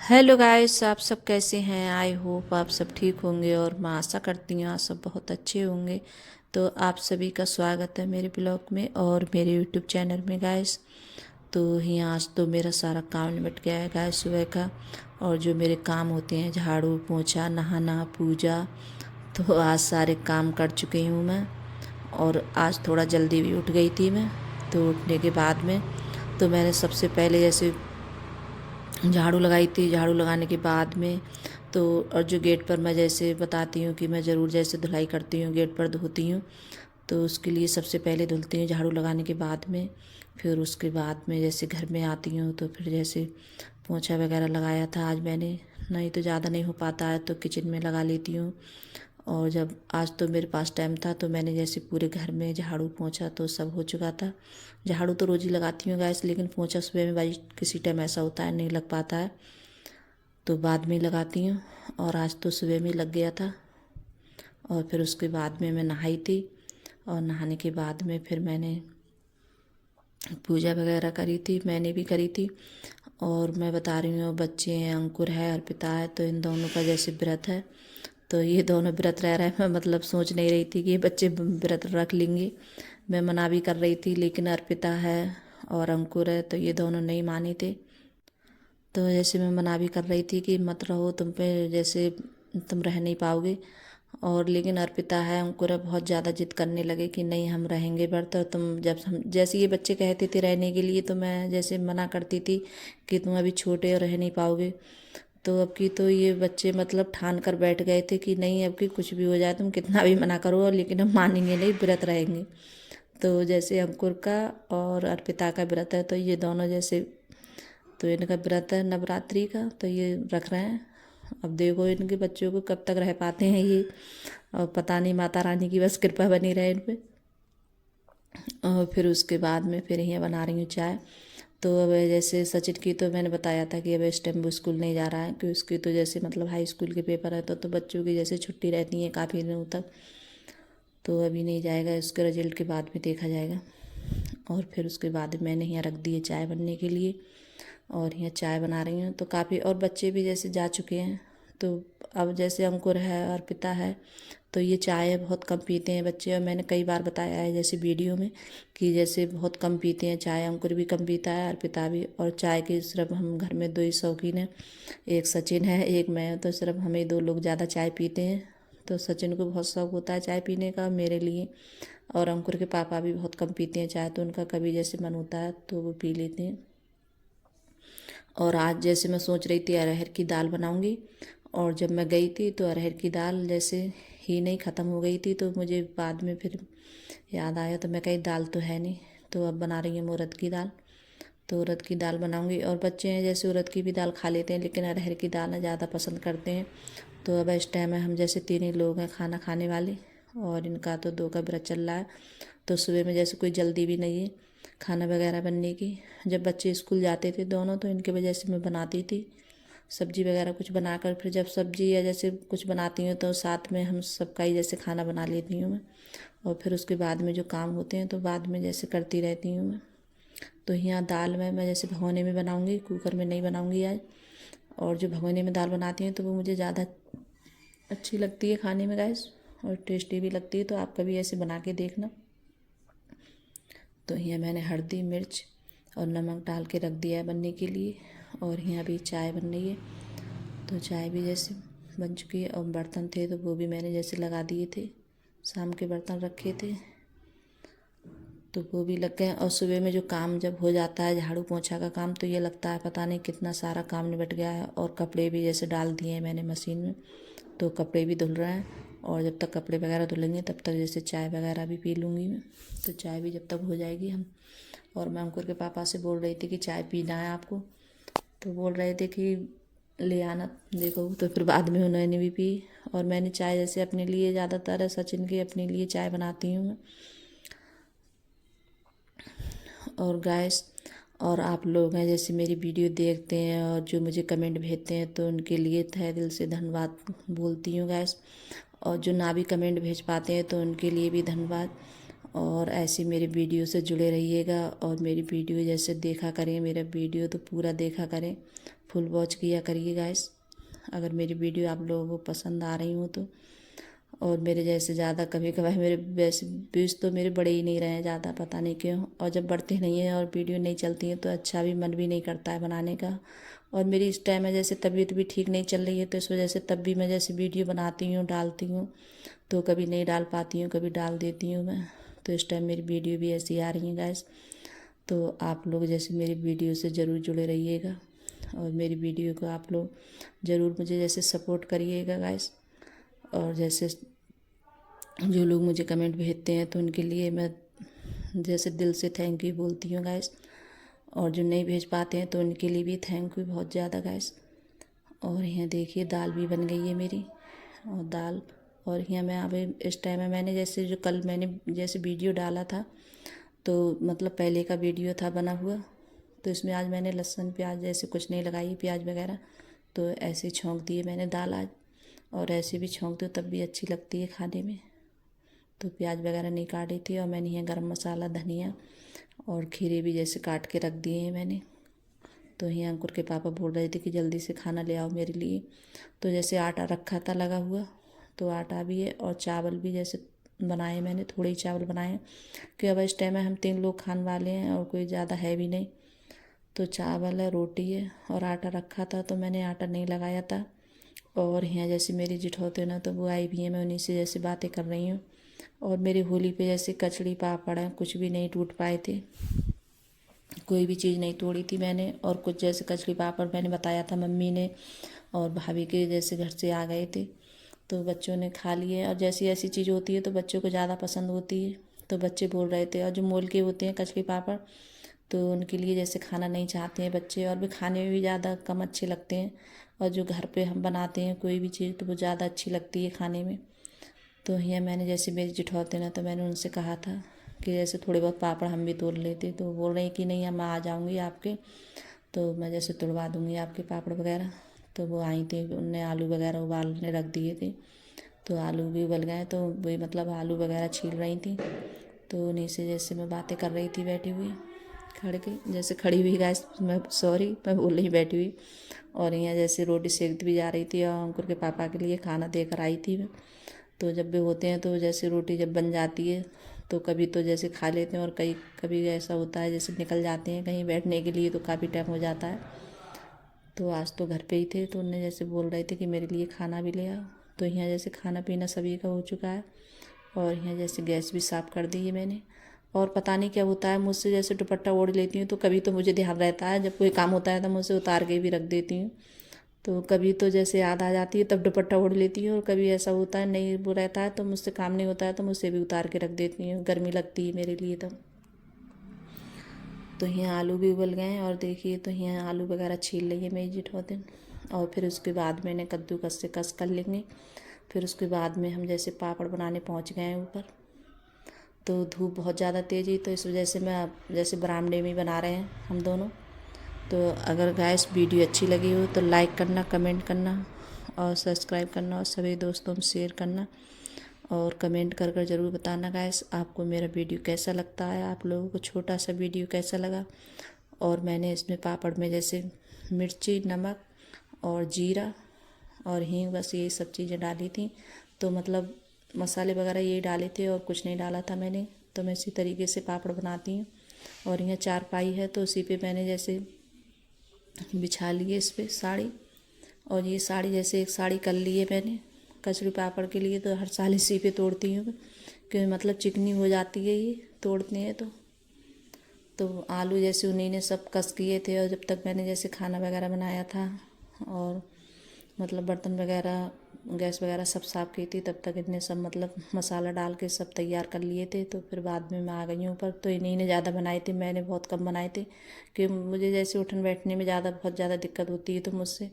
Hello guys, आप सब कैसे हैं। आई होप आप सब ठीक होंगे और मैं आशा करती हूँ आप सब बहुत अच्छे होंगे। तो आप सभी का स्वागत है मेरे ब्लॉग में और मेरे यूट्यूब चैनल में गाइस। तो यहाँ आज तो मेरा सारा काम निपट गया है गाइस सुबह का। और जो मेरे काम होते हैं झाड़ू पोंछा नहाना पूजा, तो आज सारे काम कर चुकी हूँ मैं। और आज थोड़ा जल्दी भी उठ गई थी मैं। तो उठने के बाद में तो मैंने सबसे पहले जैसे झाड़ू लगाई थी। झाड़ू लगाने के बाद में तो और जो गेट पर मैं जैसे बताती हूँ कि मैं ज़रूर जैसे धुलाई करती हूँ, गेट पर धोती हूँ। तो उसके लिए सबसे पहले धुलती हूँ झाड़ू लगाने के बाद में। फिर उसके बाद में जैसे घर में आती हूँ तो फिर जैसे पोंछा वगैरह लगाया था आज मैंने, नहीं तो ज़्यादा नहीं हो पाता है तो किचन में लगा लेती हूँ। और जब आज तो मेरे पास टाइम था तो मैंने जैसे पूरे घर में झाड़ू पोंछा तो सब हो चुका था। झाड़ू तो रोज़ ही लगाती हूँ गैस, लेकिन पोंछा सुबह में भाई किसी टाइम ऐसा होता है नहीं लग पाता है तो बाद में लगाती हूँ। और आज तो सुबह में लग गया था। और फिर उसके बाद में मैं नहाई थी और नहाने के बाद में फिर मैंने पूजा वगैरह करी थी, मैंने भी करी थी। और मैं बता रही हूँ बच्चे हैं, अंकुर है, अर्पिता है, तो इन दोनों का जैसे व्रत है। तो ये दोनों व्रत रह रहे हैं। मैं मतलब सोच नहीं रही थी कि ये बच्चे व्रत रख लेंगे। मैं मना भी कर रही थी लेकिन अर्पिता है और अंकुर है तो ये दोनों नहीं माने थे। तो जैसे मैं मना भी कर रही थी कि मत रहो, तुम पे जैसे तुम रह नहीं पाओगे। और लेकिन अर्पिता है अंकुर है बहुत ज़्यादा जिद करने लगे कि नहीं हम रहेंगे व्रत। और तुम जब हम जैसे ये बच्चे कहते थे रहने के लिए तो मैं जैसे मना करती थी कि तुम अभी छोटे और रह नहीं पाओगे। तो अब की तो ये बच्चे मतलब ठान कर बैठ गए थे कि नहीं अब की कुछ भी हो जाए तुम कितना भी मना करो लेकिन हम मानेंगे नहीं, व्रत रहेंगे। तो जैसे अंकुर का और अर्पिता का व्रत है तो ये दोनों जैसे, तो इनका व्रत है नवरात्रि का तो ये रख रहे हैं। अब देखो इनके बच्चों को कब तक रह पाते हैं ये, और पता नहीं माता रानी की बस कृपा बनी रहे इन पे। और फिर उसके बाद में फिर यहाँ बना रही हूँ चाय। तो अब जैसे सचिन की तो मैंने बताया था कि अब इस टाइम वो स्कूल नहीं जा रहा है कि उसकी तो जैसे मतलब हाई स्कूल के पेपर है तो बच्चों की जैसे छुट्टी रहती है काफ़ी दिनों तक। तो अभी नहीं जाएगा, उसके रिजल्ट के बाद में देखा जाएगा। और फिर उसके बाद मैंने यहाँ रख दी है चाय बनने के लिए। और यहाँ चाय बना रही हूँ तो काफ़ी और बच्चे भी जैसे जा चुके हैं। तो अब जैसे अंकुर है और पिता है तो ये चाय बहुत कम पीते हैं बच्चे। और मैंने कई बार बताया है जैसे वीडियो में कि जैसे बहुत कम पीते हैं चाय, अंकुर भी कम पीता है और पिता भी। और चाय के सिर्फ हम घर में दो ही शौकीन हैं, एक सचिन है एक मैं हूँ, तो सिर्फ हमें दो लोग ज़्यादा चाय पीते हैं। तो सचिन को बहुत शौक होता है चाय पीने का मेरे लिए। और अंकुर के पापा भी बहुत कम पीते हैं चाय, तो उनका कभी जैसे मन होता है तो वो पी लेते हैं। और आज जैसे मैं सोच रही थी अरहर की दाल बनाऊंगी। और जब मैं गई थी तो अरहर की दाल जैसे ही नहीं ख़त्म हो गई थी तो मुझे बाद में फिर याद आया तो मैं कही दाल तो है नहीं। तो अब बना रही हूँ उड़द की दाल। तो उड़द की दाल बनाऊंगी और बच्चे हैं जैसे उड़द की भी दाल खा लेते हैं लेकिन अरहर की दाल ना ज़्यादा पसंद करते हैं। तो अब इस टाइम में हम जैसे तीन ही लोग हैं खाना खाने वाले। और इनका तो दो का व्रत चल रहा है। तो सुबह में जैसे कोई जल्दी भी नहीं है खाना वगैरह बनने की। जब बच्चे स्कूल जाते थे दोनों तो इनके वजह से मैं बनाती थी सब्जी वगैरह कुछ बनाकर। फिर जब सब्जी या जैसे कुछ बनाती हूँ तो साथ में हम सबका ही जैसे खाना बना लेती हूँ मैं। और फिर उसके बाद में जो काम होते हैं तो बाद में जैसे करती रहती हूँ मैं। तो यहाँ दाल मैं जैसे भगोने में बनाऊँगी, कुकर में नहीं बनाऊँगी आज। और जो भगोने में दाल बनाती हूँ तो वो मुझे ज़्यादा अच्छी लगती है खाने में गैस, और टेस्टी भी लगती है। तो आप कभी ऐसे बना के देखना। तो यहाँ मैंने हल्दी मिर्च और नमक डाल के रख दिया है बनने के लिए। और यहाँ भी चाय बन रही है। तो चाय भी जैसे बन चुकी है और बर्तन थे तो वो भी मैंने जैसे लगा दिए थे, शाम के बर्तन रखे थे तो वो भी लग गए। और सुबह में जो काम जब हो जाता है झाड़ू पोंछा का काम तो ये लगता है पता नहीं कितना सारा काम निबट गया है। और कपड़े भी जैसे डाल दिए हैं मैंने मशीन में तो कपड़े भी धुल रहे हैं। और जब तक कपड़े वगैरह धुलेंगे तब तक जैसे चाय वगैरह भी पी लूँगी मैं। तो चाय भी जब तक हो जाएगी हम। और मैं अंकुर के पापा से बोल रही थी कि चाय पीना है आपको, तो बोल रहे थे कि ले आना देखो। तो फिर बाद में उन्होंने भी पी। और मैंने चाय जैसे अपने लिए ज़्यादातर सचिन के अपने लिए चाय बनाती हूँ मैं। और गैस और आप लोग हैं जैसे मेरी वीडियो देखते हैं और जो मुझे कमेंट भेजते हैं तो उनके लिए तहे दिल से धन्यवाद बोलती हूँ गैस। और जो ना भी कमेंट भेज पाते हैं तो उनके लिए भी धन्यवाद। और ऐसी मेरी वीडियो से जुड़े रहिएगा और मेरी वीडियो जैसे देखा करें, मेरा वीडियो तो पूरा देखा करें, फुल वॉच किया करिए गाइस, अगर मेरी वीडियो आप लोगों को पसंद आ रही हो तो। और मेरे जैसे ज़्यादा कभी कभार मेरे वैसे व्यूज़ तो मेरे बड़े ही नहीं रहे हैं ज़्यादा, पता नहीं क्यों। और जब बढ़ते नहीं हैं और वीडियो नहीं चलती है तो अच्छा भी मन भी नहीं करता है बनाने का। और मेरी इस टाइम में जैसे तबीयत भी ठीक नहीं चल रही है, तो इस वजह से तब भी मैं जैसे वीडियो बनाती हूँ, डालती हूँ, तो कभी नहीं डाल पाती हूँ, कभी डाल देती हूँ मैं। तो इस टाइम मेरी वीडियो भी ऐसी आ रही है गाइस। तो आप लोग जैसे मेरी वीडियो से ज़रूर जुड़े रहिएगा और मेरी वीडियो को आप लोग ज़रूर मुझे जैसे सपोर्ट करिएगा गाइस। और जैसे जो लोग मुझे कमेंट भेजते हैं तो उनके लिए मैं जैसे दिल से थैंक यू बोलती हूँ गाइस। और जो नहीं भेज पाते हैं तो उनके लिए भी थैंक यू बहुत ज़्यादा गाइस। और यहाँ देखिए दाल भी बन गई है मेरी, और दाल। और यहाँ मैं अभी इस टाइम में मैंने जैसे जो कल मैंने जैसे वीडियो डाला था, तो मतलब पहले का वीडियो था बना हुआ, तो इसमें आज मैंने लहसुन प्याज जैसे कुछ नहीं लगाई, प्याज वगैरह, तो ऐसे ही छौंक दिए मैंने दाल आज। और ऐसे भी छौंक दो तब भी अच्छी लगती है खाने में। तो प्याज वगैरह नहीं काटी थी, और मैंने यहाँ गरम मसाला, धनिया और खीरे भी जैसे काट के रख दिए हैं मैंने। तो यहाँ अंकुर के पापा बोल रहे थे कि जल्दी से खाना ले आओ मेरे लिए। तो जैसे आटा रखा था लगा हुआ, तो आटा भी है और चावल भी जैसे बनाए मैंने, थोड़े ही चावल बनाए कि अब इस टाइम में हम 3 लोग खाने वाले हैं और कोई ज़्यादा है भी नहीं। तो चावल है, रोटी है और आटा रखा था, तो मैंने आटा नहीं लगाया था। और यहाँ जैसे मेरी जिठौते ना, तो वो आई भी है, मैं उन्हीं से जैसे बातें कर रही हूँ। और मेरे होली पे जैसे कचड़ी पापड़ हैं, कुछ भी नहीं टूट पाए थे, कोई भी चीज़ नहीं तोड़ी थी मैंने। और कुछ जैसे कचड़ी पापड़ मैंने बताया था मम्मी ने और भाभी के जैसे घर से आ गए थे, तो बच्चों ने खा लिए। और जैसी ऐसी चीज़ होती है तो बच्चों को ज़्यादा पसंद होती है, तो बच्चे बोल रहे थे। और जो मोल के होते हैं कचड़ी पापड़, तो उनके लिए जैसे खाना नहीं चाहते हैं बच्चे, और भी खाने में भी ज़्यादा कम अच्छे लगते हैं। और जो घर पे हम बनाते हैं कोई भी चीज़, तो वो ज़्यादा अच्छी लगती है खाने में। तो यहाँ मैंने जैसे मेरी जिठौते ना, तो मैंने उनसे कहा था कि जैसे थोड़े बहुत पापड़ हम भी तोड़ लेते, तो बोल रही कि नहीं, मैं आ जाऊँगी आपके, तो मैं जैसे तुड़वा दूँगी आपके पापड़ वगैरह। तो वो आई थी, उनने आलू वगैरह उबालने रख दिए थे, तो आलू भी उबल गए, तो वही मतलब आलू वगैरह छील रही थी। तो उन्हीं से जैसे मैं बातें कर रही थी बैठी हुई, खड़ के जैसे खड़ी हुई गैस, मैं सॉरी मैं बोल रही बैठी हुई। और यहाँ जैसे रोटी सेकती भी जा रही थी, और अंकुर के पापा के लिए खाना देकर आई थी मैं। तो जब भी होते हैं तो जैसे रोटी जब बन जाती है तो कभी तो जैसे खा लेते हैं, और कई कभी ऐसा होता है जैसे निकल जाते हैं कहीं बैठने के लिए, तो काफ़ी टाइम हो जाता है। तो आज तो घर पे ही थे, तो उन्हें जैसे बोल रहे थे कि मेरे लिए खाना भी ले आओ। तो यहाँ जैसे खाना पीना सभी का हो चुका है। और यहाँ जैसे गैस भी साफ़ कर दी है मैंने। और पता नहीं क्या होता है मुझसे, जैसे दुपट्टा ओढ़ लेती हूँ तो कभी तो मुझे ध्यान रहता है, जब कोई काम होता है तो मुझसे उतार के भी रख देती हूँ। तो कभी तो जैसे याद आ जाती है तब दुपट्टा ओढ़ लेती हूँ, और कभी ऐसा होता है नहीं वो रहता है तो मुझसे काम नहीं होता है तो मुझसे भी उतार के रख देती हूँ, गर्मी लगती है मेरे लिए तब। तो यहाँ आलू भी उबल गए हैं, और देखिए तो यहाँ आलू वगैरह छील ली है मेरी जिठौतिन। और फिर उसके बाद मैंने कद्दूकस से कस कर लेंगे। फिर उसके बाद में हम जैसे पापड़ बनाने पहुँच गए हैं ऊपर। तो धूप बहुत ज़्यादा तेज़ ही, तो इस वजह से मैं जैसे बरामदे में ही बना रहे हैं हम दोनों। तो अगर गाइस वीडियो अच्छी लगी हो तो लाइक करना, कमेंट करना और सब्सक्राइब करना, और सभी दोस्तों में शेयर करना। और कमेंट कर कर ज़रूर बताना गाइस आपको मेरा वीडियो कैसा लगता है, आप लोगों को छोटा सा वीडियो कैसा लगा। और मैंने इसमें पापड़ में जैसे मिर्ची, नमक और जीरा और हींग, बस ये सब चीज़ें डाली थी। तो मतलब मसाले वगैरह ये डाले थे और कुछ नहीं डाला था मैंने। तो मैं इसी तरीके से पापड़ बनाती हूँ। और यहाँ चारपाई है तो उसी पे मैंने जैसे बिछा लिए इस पर साड़ी। और ये साड़ी जैसे एक साड़ी कर ली है मैंने कचड़ी पापड़ के लिए, तो हर साल इसी पे तोड़ती हूँ क्योंकि मतलब चिकनी हो जाती है ये तोड़ते हैं तो आलू जैसे उन्हीं ने सब कस किए थे। और जब तक मैंने जैसे खाना वगैरह बनाया था और मतलब बर्तन वगैरह गैस वगैरह सब साफ़ की थी, तब तक इतने सब मतलब मसाला डाल के सब तैयार कर लिए थे। तो फिर बाद में मैं आ गई हूँ ऊपर, तो इन्हीं ने ज़्यादा बनाए थे, मैंने बहुत कम बनाए थे क्योंकि मुझे जैसे उठन बैठने में बहुत ज़्यादा दिक्कत होती है तो मुझसे